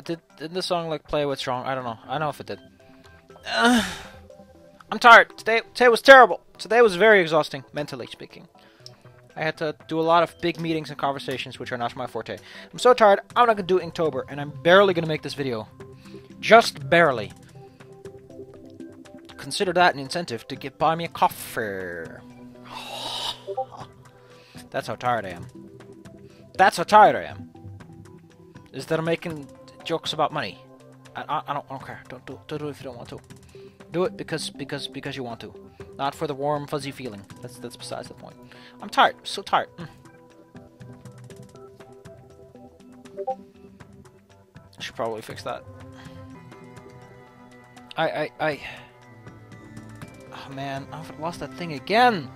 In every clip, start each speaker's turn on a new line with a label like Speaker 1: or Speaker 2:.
Speaker 1: Did the song like play with strong? I don't know. I don't know if it did. I'm tired. Today was terrible. Today was very exhausting, mentally speaking. I had to do a lot of big meetings and conversations, which are not my forte. I'm so tired, I'm not gonna do Inktober, and I'm barely gonna make this video. Just barely. Consider that an incentive to buy me a coffee. That's how tired I am. That's how tired I am. Is that I'm making jokes about money. I don't care. Don't do it if you don't want to. Do it because you want to. Not for the warm, fuzzy feeling. That's besides the point. I'm tired. So tired. I should probably fix that. Oh man, I've lost that thing again.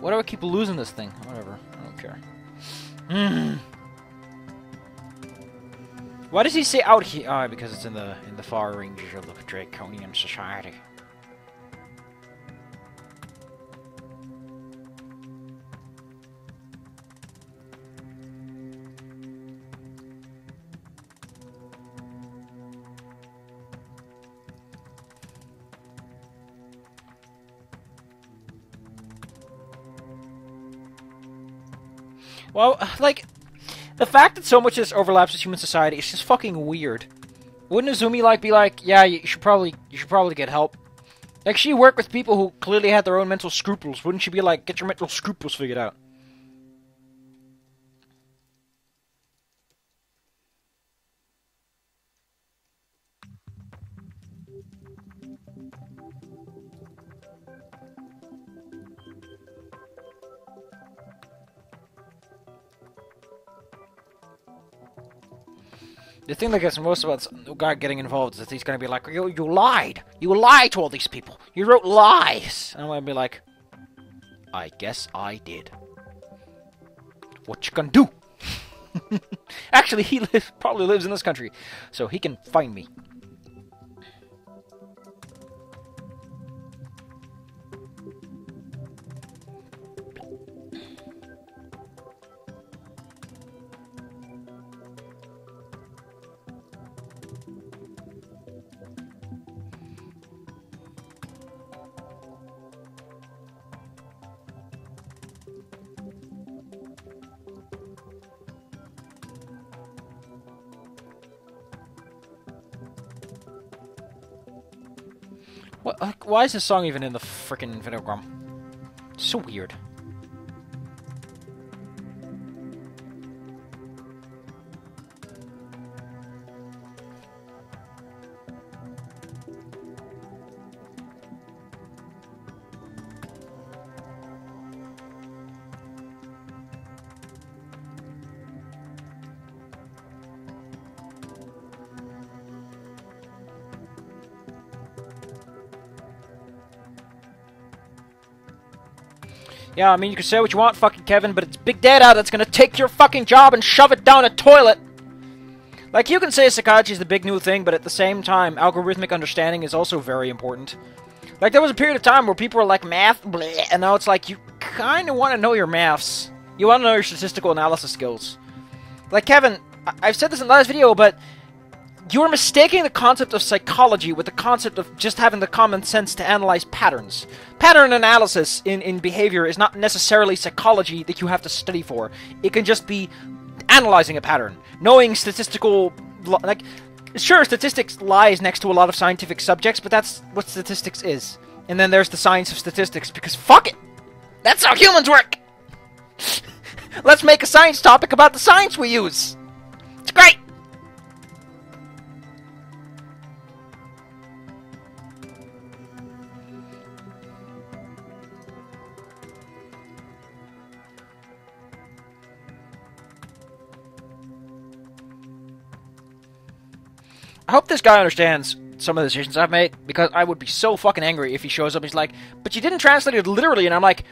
Speaker 1: Why do I keep losing this thing? Whatever. I don't care. Why does he say out here? Oh, because it's in the far ranges of the Draconian society. Well, like, the fact that so much of this overlaps with human society is just fucking weird. Wouldn't Azumi, like, be like, yeah, you should probably get help? Like, she worked with people who clearly had their own mental scruples. Wouldn't she be like, get your mental scruples figured out? The thing that gets most about the guy getting involved is that he's going to be like, you lied! You lied to all these people! You wrote lies! And I'm going to be like, I guess I did. What you gonna do? Actually, he probably lives in this country, so he can find me. What, why is this song even in the frickin' videogram? So weird. Yeah, I mean, you can say what you want, fucking Kevin, but it's Big Data that's gonna take your fucking job and shove it down a toilet! Like, you can say psychology is the big new thing, but at the same time, algorithmic understanding is also very important. Like, there was a period of time where people were like, math, bleh, and now it's like, you kinda wanna know your maths. You wanna know your statistical analysis skills. Like, Kevin, I've said this in the last video, but you're mistaking the concept of psychology with the concept of just having the common sense to analyze patterns. Pattern analysis in behavior is not necessarily psychology that you have to study for. It can just be analyzing a pattern. Knowing statistical... Like, sure, statistics lies next to a lot of scientific subjects, but that's what statistics is. And then there's the science of statistics, because fuck it! That's how humans work! Let's make a science topic about the science we use! It's great! I hope this guy understands some of the decisions I've made, because I would be so fucking angry if he shows up and he's like, but you didn't translate it literally, and I'm like,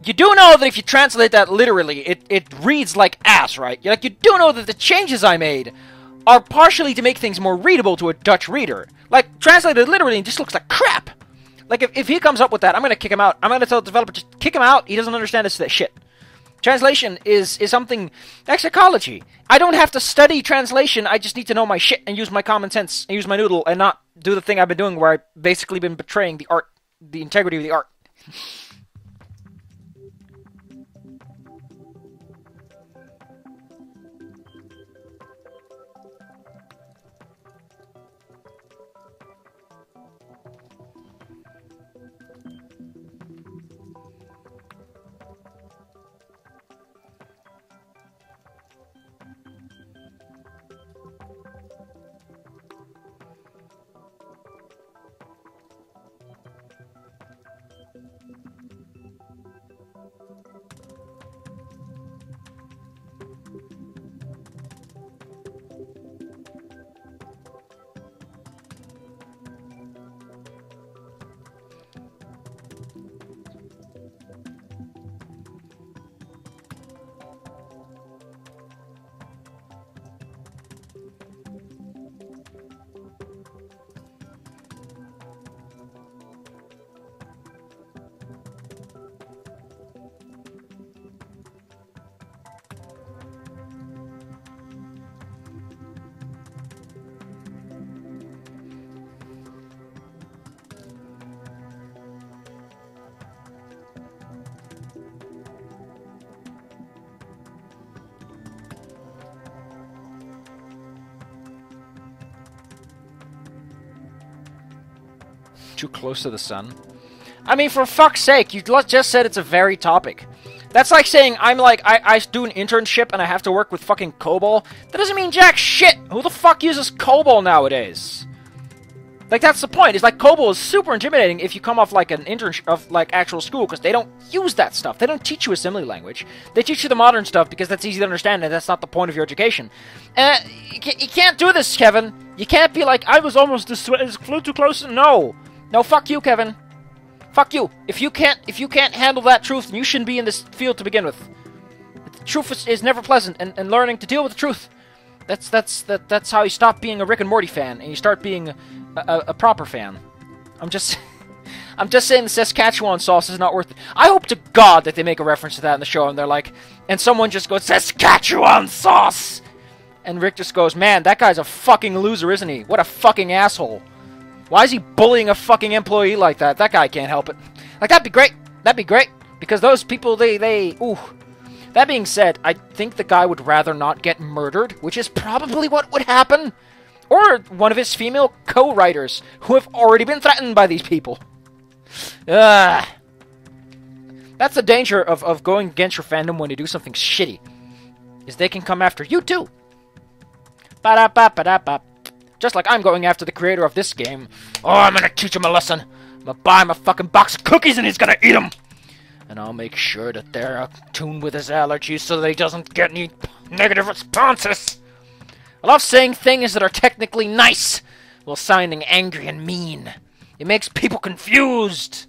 Speaker 1: you do know that if you translate that literally, it reads like ass, right? Like, you do know that the changes I made are partially to make things more readable to a Dutch reader. Like, translated literally, it just looks like crap. Like, if he comes up with that, I'm gonna kick him out. I'm gonna tell the developer, just kick him out, he doesn't understand this shit. Translation is something like psychology. I don't have to study translation. I just need to know my shit and use my common sense and use my noodle and not do the thing I've been doing where I've basically been betraying the art, the integrity of the art. Too close to the sun. I mean, for fuck's sake, you just said it's a varied topic. That's like saying I do an internship and I have to work with fucking COBOL. That doesn't mean jack shit! Who the fuck uses COBOL nowadays? Like, that's the point. It's like COBOL is super intimidating if you come off like an internship of like actual school, because they don't use that stuff. They don't teach you assembly language. They teach you the modern stuff because that's easy to understand and that's not the point of your education. You can't do this, Kevin. You can't be like, I was almost too close. No. No, fuck you, Kevin. Fuck you. If you can't handle that truth, then you shouldn't be in this field to begin with. The truth is never pleasant, and learning to deal with the truth. That's how you stop being a Rick and Morty fan and you start being a proper fan. I'm just saying the Saskatchewan sauce is not worth it. I hope to God that they make a reference to that in the show and they're like, and someone just goes, Saskatchewan sauce! And Rick just goes, man, that guy's a fucking loser, isn't he? What a fucking asshole. Why is he bullying a fucking employee like that? That guy can't help it. Like, that'd be great. That'd be great. Because those people, ooh. That being said, I think the guy would rather not get murdered, which is probably what would happen. Or one of his female co-writers, who have already been threatened by these people. That's the danger of going against your fandom when you do something shitty. Is they can come after you too. Ba-da-ba-ba-da-ba. Just like I'm going after the creator of this game. Oh, I'm gonna teach him a lesson. I'm gonna buy him a fucking box of cookies and he's gonna eat them. And I'll make sure that they're attuned with his allergies so that he doesn't get any negative responses. I love saying things that are technically nice while sounding angry and mean. It makes people confused.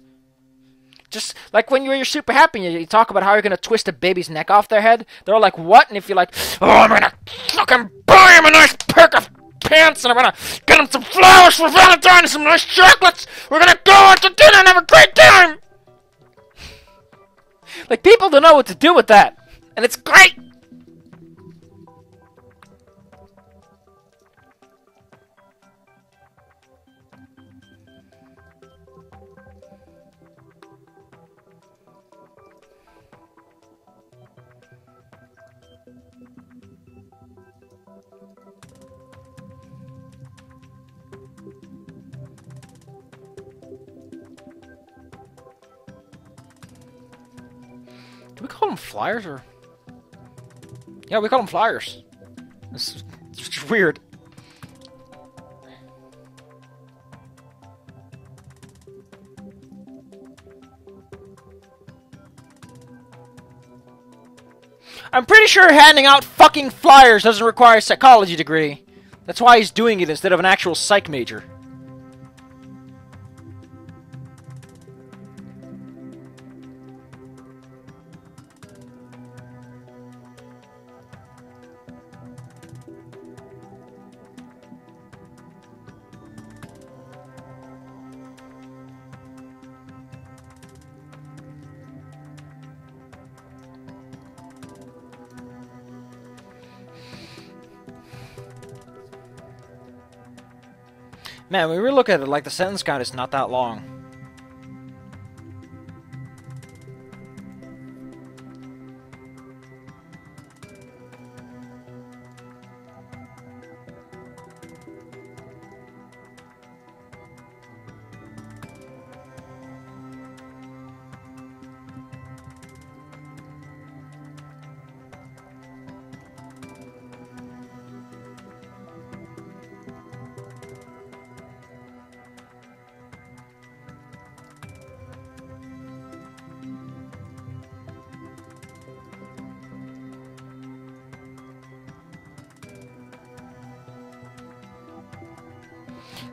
Speaker 1: Just like when you're super happy and you talk about how you're gonna twist a baby's neck off their head. They're all like, what? And if you're like, oh, I'm gonna fucking buy him a nice pair of pants and I'm gonna get him some flowers for Valentine and some nice chocolates. We're gonna go out to dinner and have a great time. Like, people don't know what to do with that. And it's great. Do we call them flyers, or...? Yeah, we call them flyers. It's just weird. I'm pretty sure handing out fucking flyers doesn't require a psychology degree. That's why he's doing it instead of an actual psych major. Man, when we look at it, like, the sentence count is not that long.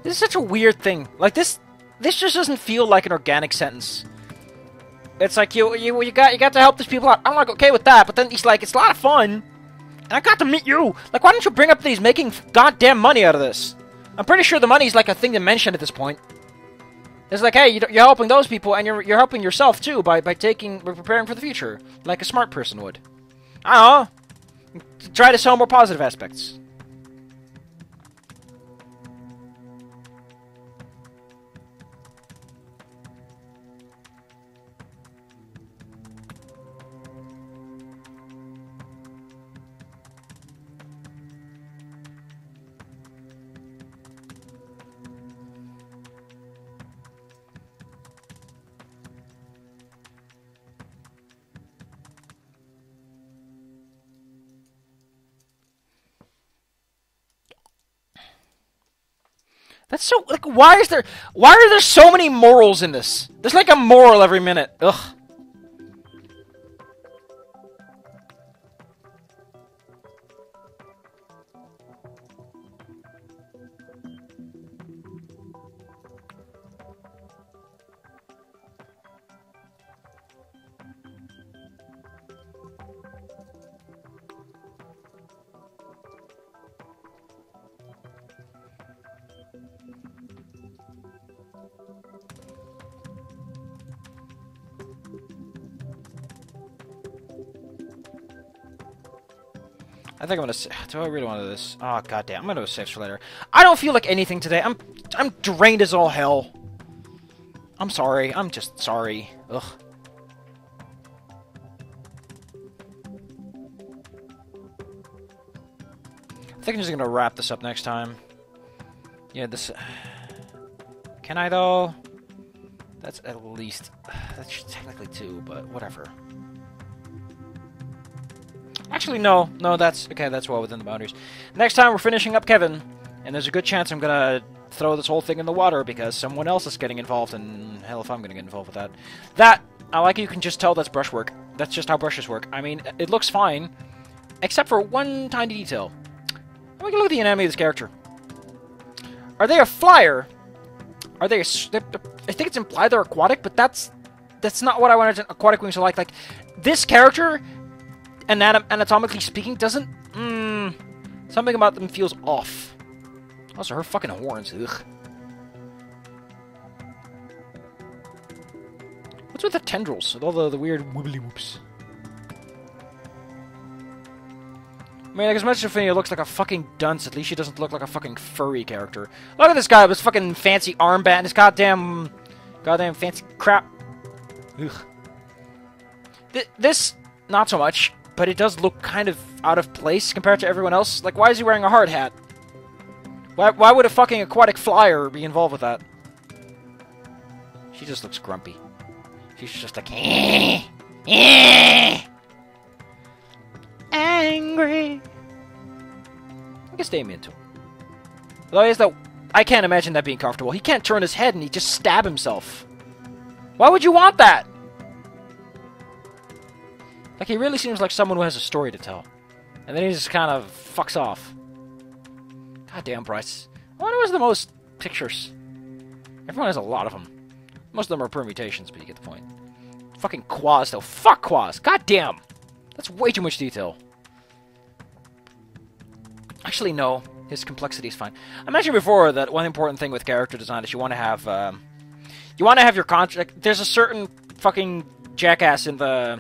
Speaker 1: This is such a weird thing. Like, this just doesn't feel like an organic sentence. It's like, you got to help these people out. I'm like, okay with that, but then he's like, it's a lot of fun. And I got to meet you. Like, why don't you bring up that he's making goddamn money out of this? I'm pretty sure the money's like a thing to mention at this point. It's like, hey, you're helping those people, and you're helping yourself too by preparing for the future, like a smart person would. I don't know. Try to sell more positive aspects. That's so, like, why are there so many morals in this? There's like a moral every minute. Ugh. I think I'm gonna. Do I really want to do this? Oh goddamn! I'm gonna save for later. I don't feel like anything today. I'm drained as all hell. I'm sorry. I'm just sorry. Ugh. I think I'm just gonna wrap this up next time. Yeah, this. Can I though? That's at least. That's technically 2, but whatever. Actually, no, that's okay. That's well within the boundaries. Next time, we're finishing up Kevin, and there's a good chance I'm gonna throw this whole thing in the water because someone else is getting involved, and hell, if I'm gonna get involved with that. That I like. You can just tell that's brushwork. That's just how brushes work. I mean, it looks fine, except for one tiny detail. Let me look at the anatomy of this character. Are they a flyer? Are they? I think it's implied they're aquatic, but that's not what I wanted aquatic wings to like. Like this character. Anatomically speaking, doesn't... something about them feels off. Also, her fucking horns. Ugh. What's with the tendrils? With all the weird wibbly whoops. I mean, like, as much as Finny looks like a fucking dunce, at least she doesn't look like a fucking furry character. Look at this guy with his fucking fancy armband, his goddamn fancy crap. Ugh. This, not so much. But it does look kind of out of place compared to everyone else. Like, why is he wearing a hard hat? Why would a fucking aquatic flyer be involved with that? She just looks grumpy. She's just like, angry. I guess Damien too. Although is that I can't imagine that being comfortable. He can't turn his head and he just stab himself. Why would you want that? Like, he really seems like someone who has a story to tell. And then he just kind of fucks off. Goddamn, Bryce. I wonder what's the most pictures. Everyone has a lot of them. Most of them are permutations, but you get the point. Fucking Quaz, though. Fuck Quaz. Goddamn. That's way too much detail. Actually, no. His complexity is fine. I mentioned before that one important thing with character design is you want to have... your contract... There's a certain fucking jackass in the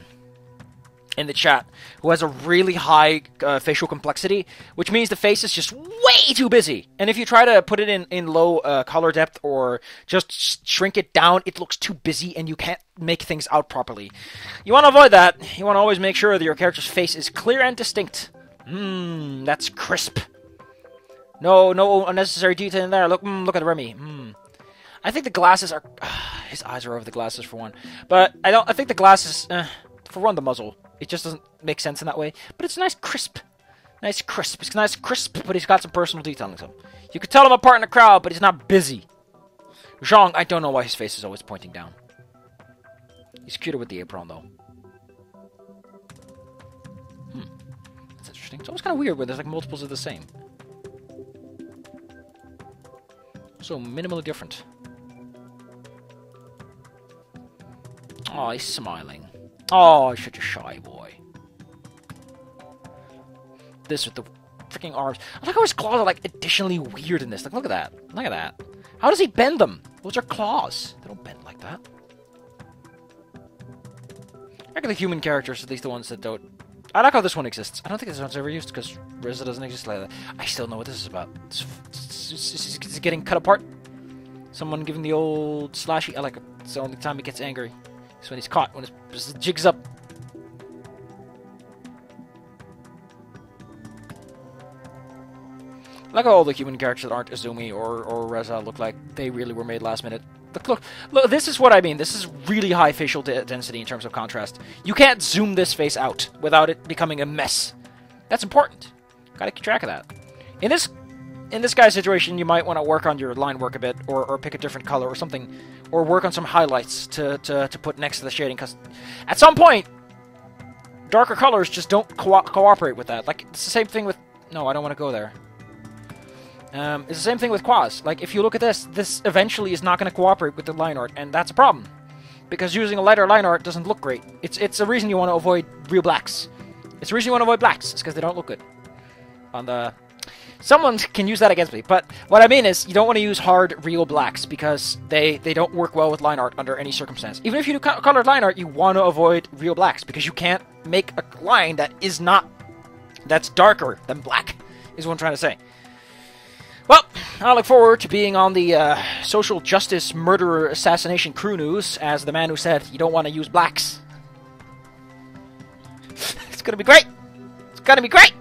Speaker 1: in the chat who has a really high facial complexity, which means the face is just way too busy. And if you try to put it in low color depth or just shrink it down, it looks too busy and you can't make things out properly. You want to avoid that. You want to always make sure that your character's face is clear and distinct. That's crisp. No unnecessary detail in there. Look at Remy. I think the glasses are... his eyes are over the glasses for one. But I think the glasses... for one, the muzzle. It just doesn't make sense in that way. But it's nice crisp. Nice crisp. It's nice crisp, but he's got some personal detailing to him. You could tell him apart in the crowd, but he's not busy. Zhang, I don't know why his face is always pointing down. He's cuter with the apron, though. That's interesting. It's always kind of weird when there's like multiples of the same. So minimally different. Oh, he's smiling. Oh, he's such a shy boy. This with the freaking arms. I like how his claws are like additionally weird in this. Like, look at that. Look at that. How does he bend them? Those are claws. They don't bend like that. I like the human characters, at least the ones that don't. I like how this one exists. I don't think this one's ever used because Reza doesn't exist like that. I still know what this is about. It's getting cut apart. Someone giving the old slashy. I like it. It's the only time he gets angry. It's when he's caught, when his jig's up. I like how all the human characters that aren't Izumi or Reza look like they really were made last minute. Look, this is what I mean. This is really high facial density in terms of contrast. You can't zoom this face out without it becoming a mess. That's important. Gotta keep track of that. In this guy's situation, you might want to work on your line work a bit, or pick a different color or something, or work on some highlights to put next to the shading, because at some point, darker colors just don't cooperate with that. Like, it's the same thing with... No, I don't want to go there. It's the same thing with quads. Like, if you look at this eventually is not going to cooperate with the line art, and that's a problem. Because using a lighter line art doesn't look great. It's a reason you want to avoid real blacks. It's a reason you want to avoid blacks. It's because they don't look good. On the... Someone can use that against me, but what I mean is you don't want to use hard, real blacks because they don't work well with line art under any circumstance. Even if you do colored line art, you want to avoid real blacks because you can't make a line that's darker than black, is what I'm trying to say. Well, I look forward to being on the social justice murderer assassination crew news as the man who said you don't want to use blacks. It's going to be great! It's going to be great!